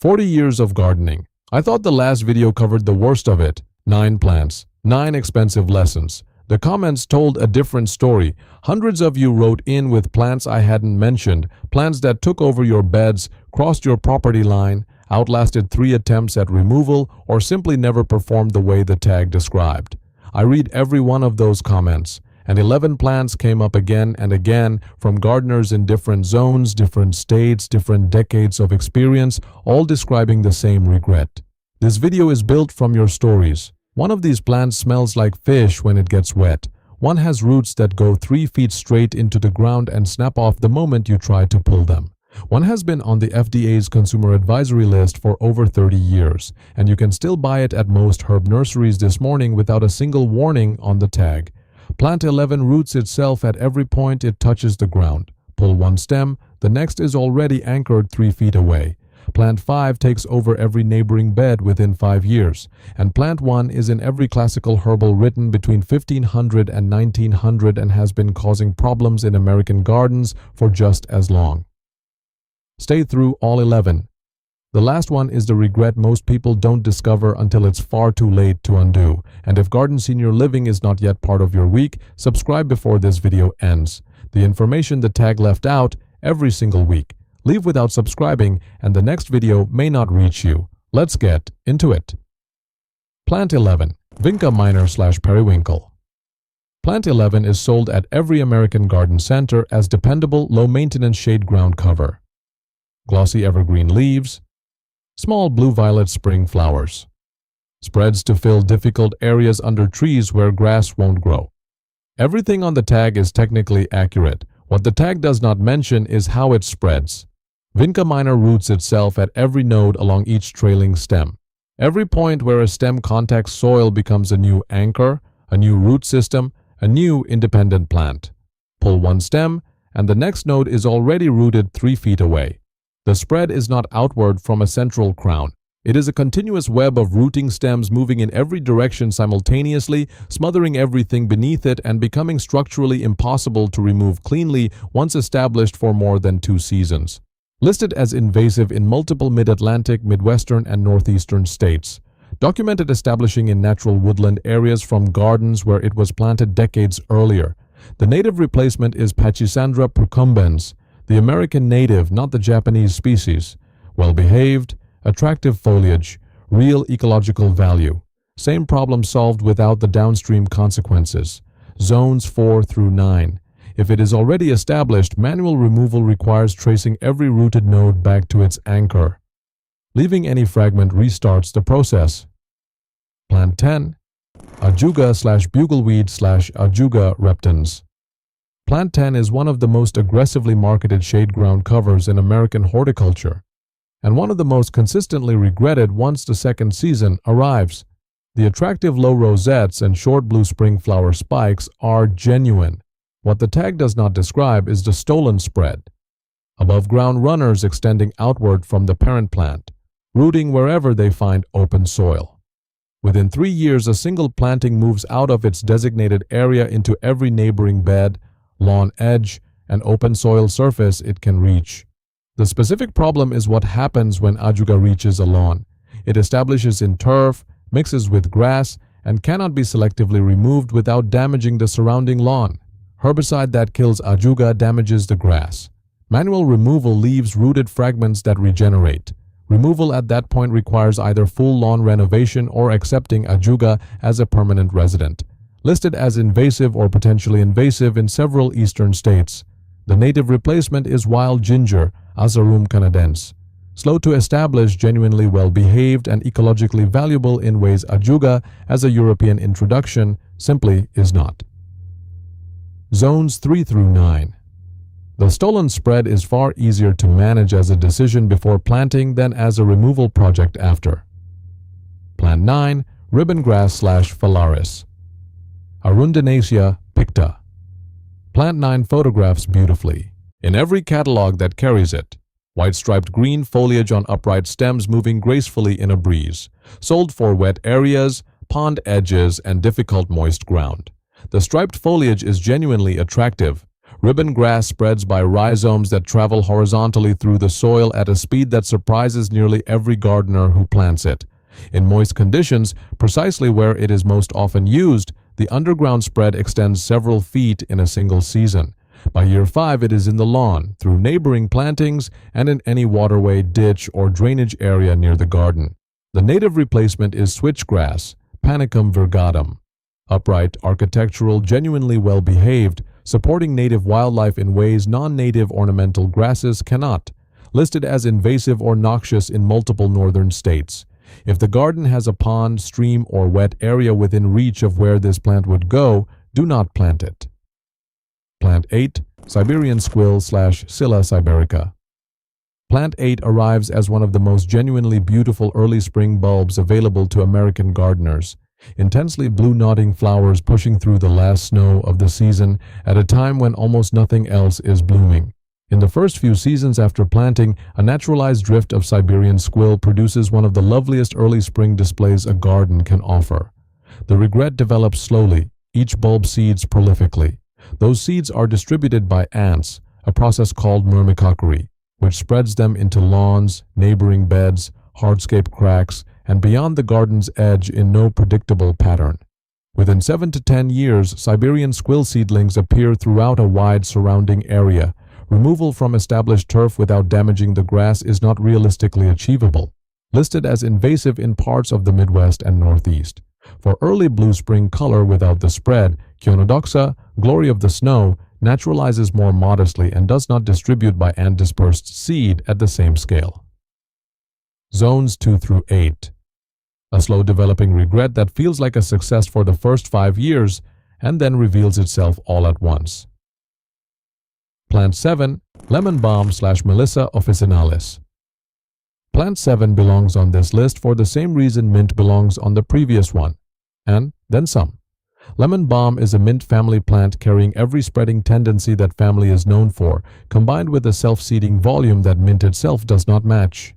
40 years of gardening. I thought the last video covered the worst of it. 9 plants, 9 expensive lessons. The comments told a different story. Hundreds of you wrote in with plants I hadn't mentioned, plants that took over your beds, crossed your property line, outlasted 3 attempts at removal, or simply never performed the way the tag described. I read every one of those comments, and 11 plants came up again and again from gardeners in different zones, different states, different decades of experience, all describing the same regret. This video is built from your stories. One of these plants smells like fish when it gets wet. One has roots that go 3 feet straight into the ground and snap off the moment you try to pull them. One has been on the FDA's consumer advisory list for over 30 years, and you can still buy it at most herb nurseries this morning without a single warning on the tag. Plant 11 roots itself at every point it touches the ground. Pull one stem, the next is already anchored 3 feet away. Plant 5 takes over every neighboring bed within 5 years, and Plant 1 is in every classical herbal written between 1500 and 1900 and has been causing problems in American gardens for just as long. Stay through all 11. The last one is the regret most people don't discover until it's far too late to undo. And if Garden Senior Living is not yet part of your week, subscribe before this video ends. The information the tag left out every single week. Leave without subscribing and the next video may not reach you. Let's get into it. Plant 11. Vinca Minor / Periwinkle. Plant 11 is sold at every American garden center as dependable, low-maintenance shade ground cover. Glossy evergreen leaves. Small blue-violet spring flowers. Spreads to fill difficult areas under trees where grass won't grow. Everything on the tag is technically accurate. What the tag does not mention is how it spreads. Vinca Minor roots itself at every node along each trailing stem. Every point where a stem contacts soil becomes a new anchor, a new root system, a new independent plant. Pull one stem, and the next node is already rooted 3 feet away. The spread is not outward from a central crown. It is a continuous web of rooting stems moving in every direction simultaneously, smothering everything beneath it and becoming structurally impossible to remove cleanly once established for more than 2 seasons. Listed as invasive in multiple mid-Atlantic, Midwestern, and Northeastern states. Documented establishing in natural woodland areas from gardens where it was planted decades earlier. The native replacement is Pachysandra procumbens, the American native, not the Japanese species. Well-behaved, attractive foliage, real ecological value. Same problem solved without the downstream consequences. Zones 4 through 9. If it is already established, manual removal requires tracing every rooted node back to its anchor. Leaving any fragment restarts the process. Plant 10. Ajuga / Bugleweed / Ajuga reptans. Plant 10 is one of the most aggressively marketed shade ground covers in American horticulture, and one of the most consistently regretted once the second season arrives. The attractive low rosettes and short blue spring flower spikes are genuine. What the tag does not describe is the stolen spread. Above ground runners extending outward from the parent plant, rooting wherever they find open soil. Within 3 years, a single planting moves out of its designated area into every neighboring bed, lawn edge, and open soil surface it can reach. The specific problem is what happens when Ajuga reaches a lawn. It establishes in turf, mixes with grass, and cannot be selectively removed without damaging the surrounding lawn. Herbicide that kills Ajuga damages the grass. Manual removal leaves rooted fragments that regenerate. Removal at that point requires either full lawn renovation or accepting Ajuga as a permanent resident. Listed as invasive or potentially invasive in several eastern states. The native replacement is wild ginger, Azarum canadense. Slow to establish, genuinely well-behaved, and ecologically valuable in ways Ajuga, as a European introduction, simply is not. Zones 3 through 9. The stolen spread is far easier to manage as a decision before planting than as a removal project after. Plant 9. Ribbon grass / Phalaris. Arundinaceae picta. Plant 9 photographs beautifully. In every catalog that carries it. White-striped green foliage on upright stems moving gracefully in a breeze. Sold for wet areas, pond edges, and difficult moist ground. The striped foliage is genuinely attractive. Ribbon grass spreads by rhizomes that travel horizontally through the soil at a speed that surprises nearly every gardener who plants it. In moist conditions, precisely where it is most often used, the underground spread extends several feet in a single season. By year 5, it is in the lawn, through neighboring plantings, and in any waterway, ditch, or drainage area near the garden. The native replacement is switchgrass, Panicum virgatum. Upright, architectural, genuinely well-behaved, supporting native wildlife in ways non-native ornamental grasses cannot. Listed as invasive or noxious in multiple northern states. If the garden has a pond, stream, or wet area within reach of where this plant would go, do not plant it. Plant 8. Siberian Squill / Scilla siberica. Plant 8 arrives as one of the most genuinely beautiful early spring bulbs available to American gardeners. Intensely blue nodding flowers pushing through the last snow of the season at a time when almost nothing else is blooming. In the first few seasons after planting, a naturalized drift of Siberian Squill produces one of the loveliest early spring displays a garden can offer. The regret develops slowly, each bulb seeds prolifically. Those seeds are distributed by ants, a process called myrmecochory, which spreads them into lawns, neighboring beds, hardscape cracks, and beyond the garden's edge in no predictable pattern. Within 7 to 10 years, Siberian Squill seedlings appear throughout a wide surrounding area. Removal from established turf without damaging the grass is not realistically achievable. Listed as invasive in parts of the Midwest and Northeast. For early blue spring color without the spread, Chionodoxa, glory of the snow, naturalizes more modestly and does not distribute by ant-dispersed seed at the same scale. Zones 2 through 8. A slow-developing regret that feels like a success for the first 5 years and then reveals itself all at once. Plant 7. Lemon Balm / Melissa officinalis. Plant 7 belongs on this list for the same reason mint belongs on the previous one, and then some. Lemon balm is a mint family plant carrying every spreading tendency that family is known for, combined with a self-seeding volume that mint itself does not match.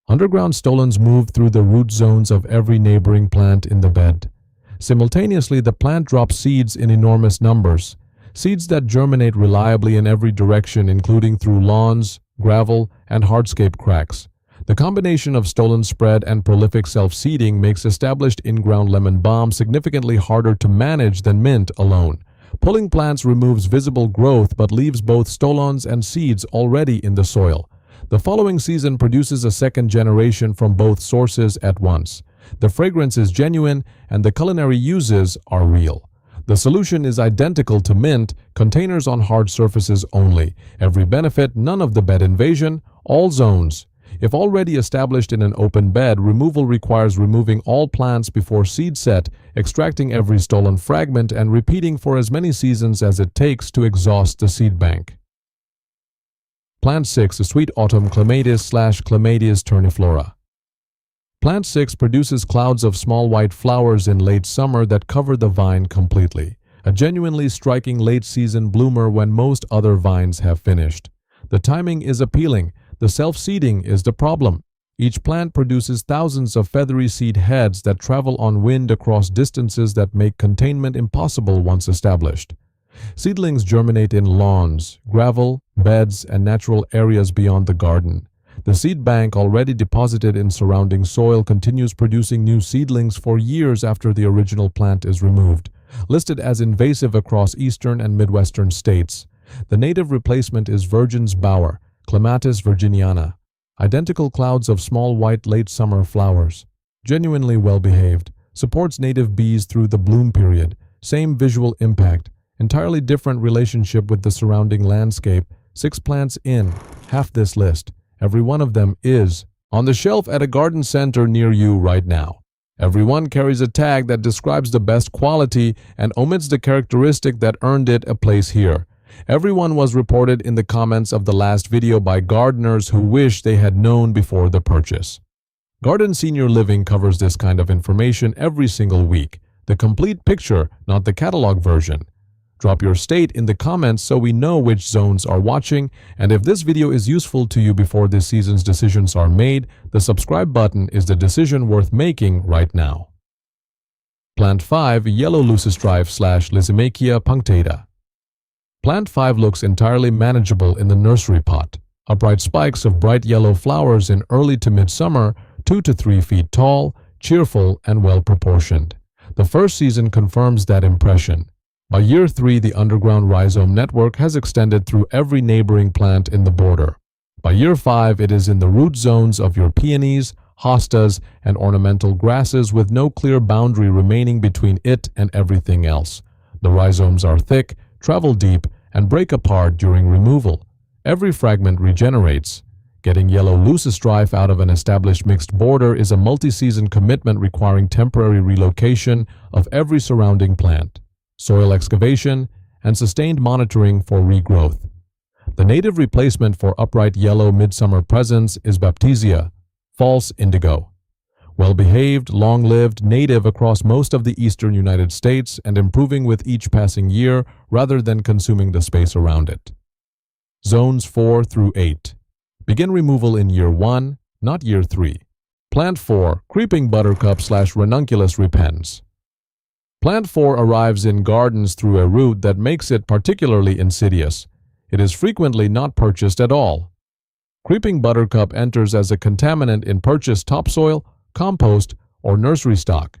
Underground stolons move through the root zones of every neighboring plant in the bed. Simultaneously, the plant drops seeds in enormous numbers, seeds that germinate reliably in every direction, including through lawns, gravel, and hardscape cracks. The combination of stolon spread and prolific self-seeding makes established in-ground lemon balm significantly harder to manage than mint alone. Pulling plants removes visible growth but leaves both stolons and seeds already in the soil. The following season produces a second generation from both sources at once. The fragrance is genuine and the culinary uses are real. The solution is identical to mint, containers on hard surfaces only. Every benefit, none of the bed invasion, all zones. If already established in an open bed, removal requires removing all plants before seed set, extracting every stolen fragment, and repeating for as many seasons as it takes to exhaust the seed bank. Plant 6. A sweet autumn Clematis / Clematis terniflora. Plant 6 produces clouds of small white flowers in late summer that cover the vine completely. A genuinely striking late-season bloomer when most other vines have finished. The timing is appealing. The self-seeding is the problem. Each plant produces thousands of feathery seed heads that travel on wind across distances that make containment impossible once established. Seedlings germinate in lawns, gravel, beds, and natural areas beyond the garden. The seed bank already deposited in surrounding soil continues producing new seedlings for years after the original plant is removed. Listed as invasive across eastern and midwestern states. The native replacement is Virgin's bower, Clematis virginiana. Identical clouds of small white late summer flowers. Genuinely well-behaved. Supports native bees through the bloom period. Same visual impact. Entirely different relationship with the surrounding landscape. 6 plants in, half this list. Every one of them is on the shelf at a garden center near you right now. Every one carries a tag that describes the best quality and omits the characteristic that earned it a place here. Everyone was reported in the comments of the last video by gardeners who wish they had known before the purchase. Garden Senior Living covers this kind of information every single week. The complete picture, not the catalog version. Drop your state in the comments so we know which zones are watching, and if this video is useful to you before this season's decisions are made, the subscribe button is the decision worth making right now. Plant 5. Yellow Loosestrife / Lysimachia punctata. Plant 5 looks entirely manageable in the nursery pot. Upright spikes of bright yellow flowers in early to midsummer, 2 to 3 feet tall, cheerful, and well-proportioned. The first season confirms that impression. By year 3, the underground rhizome network has extended through every neighboring plant in the border. By year 5, it is in the root zones of your peonies, hostas, and ornamental grasses with no clear boundary remaining between it and everything else. The rhizomes are thick, travel deep, and break apart during removal. Every fragment regenerates. Getting yellow Loosestrife out of an established mixed border is a multi-season commitment requiring temporary relocation of every surrounding plant, soil excavation, and sustained monitoring for regrowth. The native replacement for upright yellow midsummer presence is Baptisia, false indigo. Well-behaved, long-lived, native across most of the eastern United States and improving with each passing year rather than consuming the space around it. Zones 4 through 8. Begin removal in year 1, not year 3. Plant 4, Creeping Buttercup / Ranunculus repens. Plant 4 arrives in gardens through a route that makes it particularly insidious. It is frequently not purchased at all. Creeping Buttercup enters as a contaminant in purchased topsoil, compost, or nursery stock.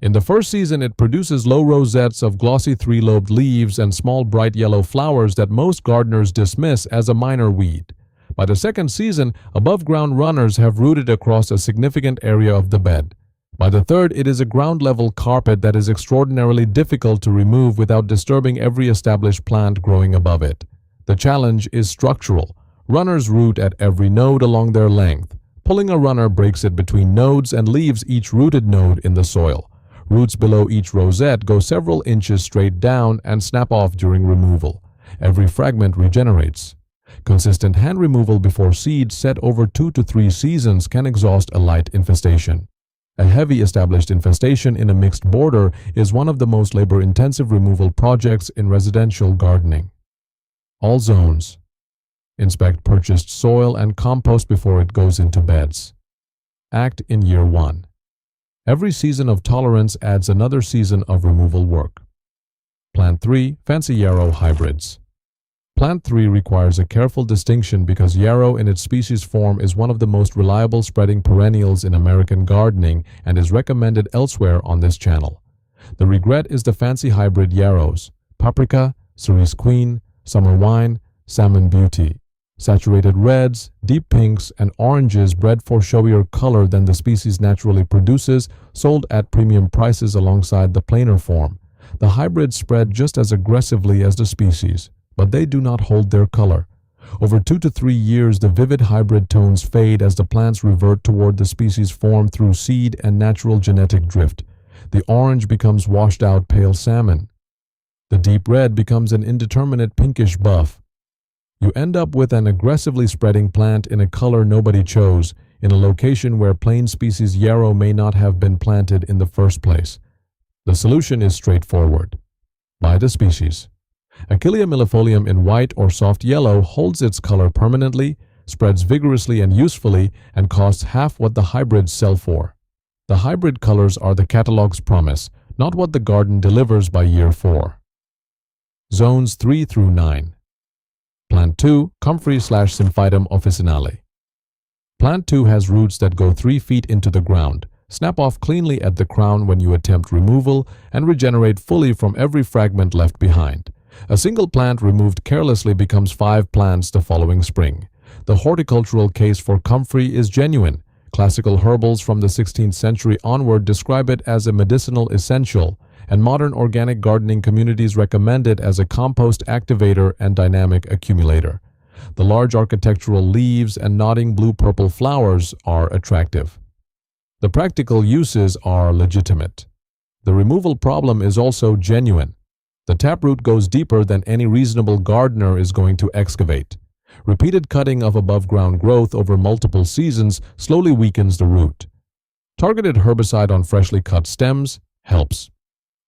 In the first season, it produces low rosettes of glossy three-lobed leaves and small bright yellow flowers that most gardeners dismiss as a minor weed. By the second season, above-ground runners have rooted across a significant area of the bed. By the third, it is a ground-level carpet that is extraordinarily difficult to remove without disturbing every established plant growing above it. The challenge is structural. Runners root at every node along their length. Pulling a runner breaks it between nodes and leaves each rooted node in the soil. Roots below each rosette go several inches straight down and snap off during removal. Every fragment regenerates. Consistent hand removal before seed set over 2 to 3 seasons can exhaust a light infestation. A heavy established infestation in a mixed border is one of the most labor-intensive removal projects in residential gardening. All zones. Inspect purchased soil and compost before it goes into beds. Act in year 1. Every season of tolerance adds another season of removal work. Plant 3, Fancy Yarrow hybrids. Plant 3 requires a careful distinction because yarrow in its species form is one of the most reliable spreading perennials in American gardening and is recommended elsewhere on this channel. The regret is the fancy hybrid yarrows, Paprika, Cerise Queen, Summer Wine, Salmon Beauty. Saturated reds, deep pinks, and oranges bred for showier color than the species naturally produces, sold at premium prices alongside the plainer form. The hybrids spread just as aggressively as the species, but they do not hold their color. Over 2 to 3 years, the vivid hybrid tones fade as the plants revert toward the species form through seed and natural genetic drift. The orange becomes washed-out pale salmon. The deep red becomes an indeterminate pinkish buff. You end up with an aggressively spreading plant in a color nobody chose, in a location where plain species yarrow may not have been planted in the first place. The solution is straightforward. Buy the species. Achillea millefolium in white or soft yellow holds its color permanently, spreads vigorously and usefully, and costs half what the hybrids sell for. The hybrid colors are the catalog's promise, not what the garden delivers by year 4. Zones 3 through 9. Plant 2, Comfrey / Symphytum officinale. Plant 2 has roots that go 3 feet into the ground, snap off cleanly at the crown when you attempt removal, and regenerate fully from every fragment left behind. A single plant removed carelessly becomes 5 plants the following spring. The horticultural case for Comfrey is genuine. Classical herbals from the 16th century onward describe it as a medicinal essential, and modern organic gardening communities recommend it as a compost activator and dynamic accumulator. The large architectural leaves and nodding blue-purple flowers are attractive. The practical uses are legitimate. The removal problem is also genuine. The taproot goes deeper than any reasonable gardener is going to excavate. Repeated cutting of above-ground growth over multiple seasons slowly weakens the root. Targeted herbicide on freshly cut stems helps.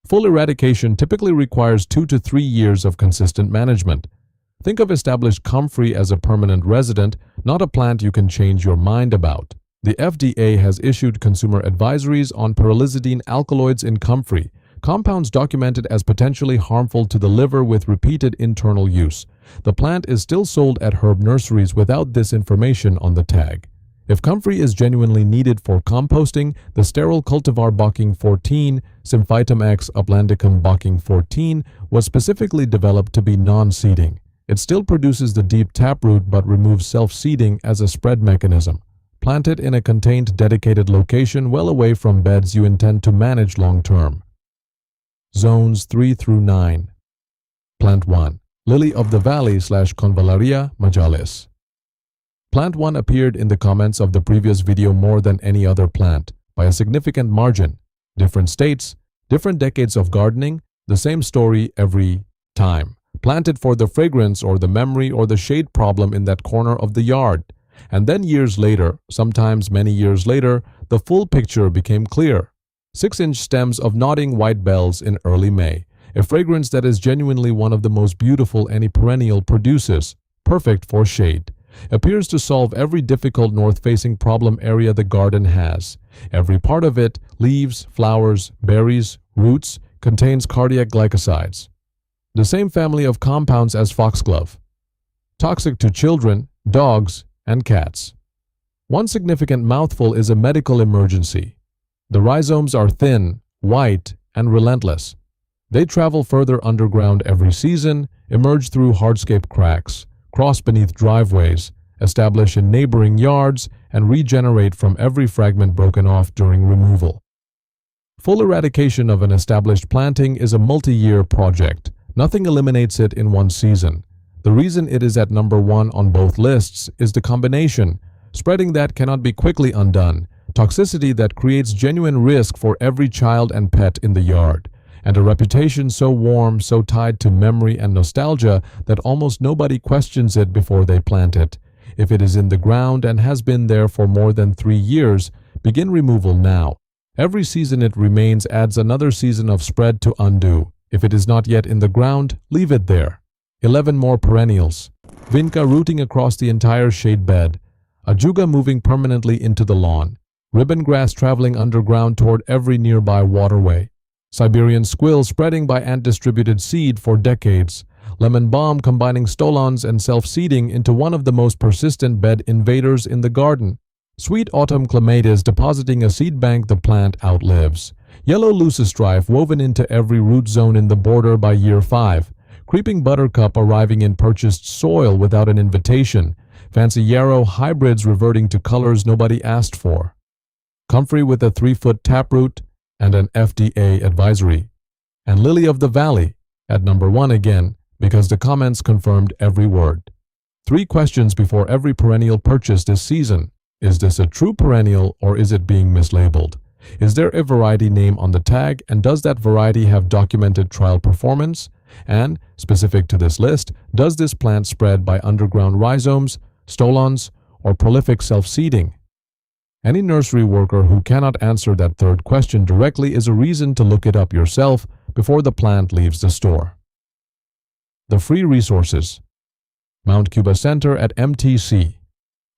Full eradication typically requires 2 to 3 years of consistent management. Think of established Comfrey as a permanent resident, not a plant you can change your mind about. The FDA has issued consumer advisories on pyrrolizidine alkaloids in Comfrey Compounds documented as potentially harmful to the liver with repeated internal use. The plant is still sold at herb nurseries without this information on the tag. If comfrey is genuinely needed for composting, the sterile cultivar Bocking 14, Symphytum X Uplandicum Bocking 14, was specifically developed to be non-seeding. It still produces the deep taproot but removes self-seeding as a spread mechanism. Plant it in a contained dedicated location well away from beds you intend to manage long-term. Zones 3 through 9. Plant 1. Lily of the Valley / Convallaria majalis. Plant 1 appeared in the comments of the previous video more than any other plant, by a significant margin. Different states, different decades of gardening, the same story every time. Planted for the fragrance or the memory or the shade problem in that corner of the yard. And then years later, sometimes many years later, the full picture became clear. 6-inch stems of nodding white bells in early May, a fragrance that is genuinely one of the most beautiful any perennial produces, perfect for shade. Appears to solve every difficult north-facing problem area the garden has. Every part of it, leaves, flowers, berries, roots, contains cardiac glycosides. The same family of compounds as foxglove. Toxic to children, dogs, and cats. One significant mouthful is a medical emergency. The rhizomes are thin, white, and relentless. They travel further underground every season, emerge through hardscape cracks, cross beneath driveways, establish in neighboring yards, and regenerate from every fragment broken off during removal. Full eradication of an established planting is a multi-year project. Nothing eliminates it in one season. The reason it is at number 1 on both lists is the combination, spreading that cannot be quickly undone, toxicity that creates genuine risk for every child and pet in the yard, and a reputation so warm, so tied to memory and nostalgia that almost nobody questions it before they plant it. If it is in the ground and has been there for more than 3 years, begin removal now. Every season it remains adds another season of spread to undo. If it is not yet in the ground, leave it there. 11 more perennials. Vinca rooting across the entire shade bed. Ajuga moving permanently into the lawn. Ribbon grass traveling underground toward every nearby waterway. Siberian squill spreading by ant-distributed seed for decades. Lemon balm combining stolons and self-seeding into one of the most persistent bed invaders in the garden. Sweet autumn clematis depositing a seed bank the plant outlives. Yellow Loosestrife woven into every root zone in the border by year 5. Creeping Buttercup arriving in purchased soil without an invitation. Fancy yarrow hybrids reverting to colors nobody asked for. Comfrey with a 3-foot taproot and an FDA advisory. And Lily of the Valley at number 1 again because the comments confirmed every word. 3 questions before every perennial purchase this season. Is this a true perennial or is it being mislabeled? Is there a variety name on the tag and does that variety have documented trial performance? And, specific to this list, does this plant spread by underground rhizomes, stolons, or prolific self-seeding? Any nursery worker who cannot answer that 3rd question directly is a reason to look it up yourself before the plant leaves the store. The free resources. Mount Cuba Center at MTC.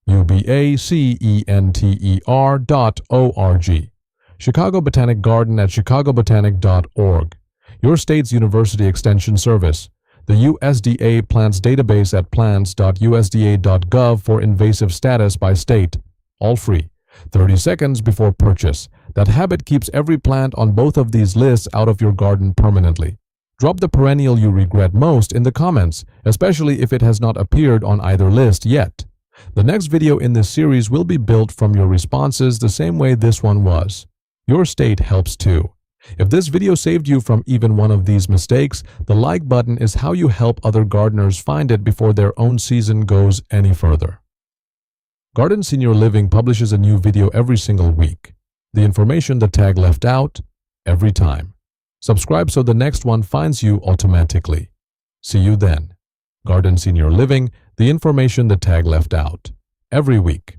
ubacenter.org. Chicago Botanic Garden at chicagobotanic.org. Your state's university extension service. The USDA Plants Database at plants.usda.gov for invasive status by state. All free. 30 seconds before purchase. That habit keeps every plant on both of these lists out of your garden permanently. Drop the perennial you regret most in the comments, especially if it has not appeared on either list yet. The next video in this series will be built from your responses the same way this one was. Your state helps too. If this video saved you from even one of these mistakes, the like button is how you help other gardeners find it before their own season goes any further. Garden Senior Living publishes a new video every single week. The information the tag left out, every time. Subscribe so the next one finds you automatically. See you then. Garden Senior Living, the information the tag left out, every week.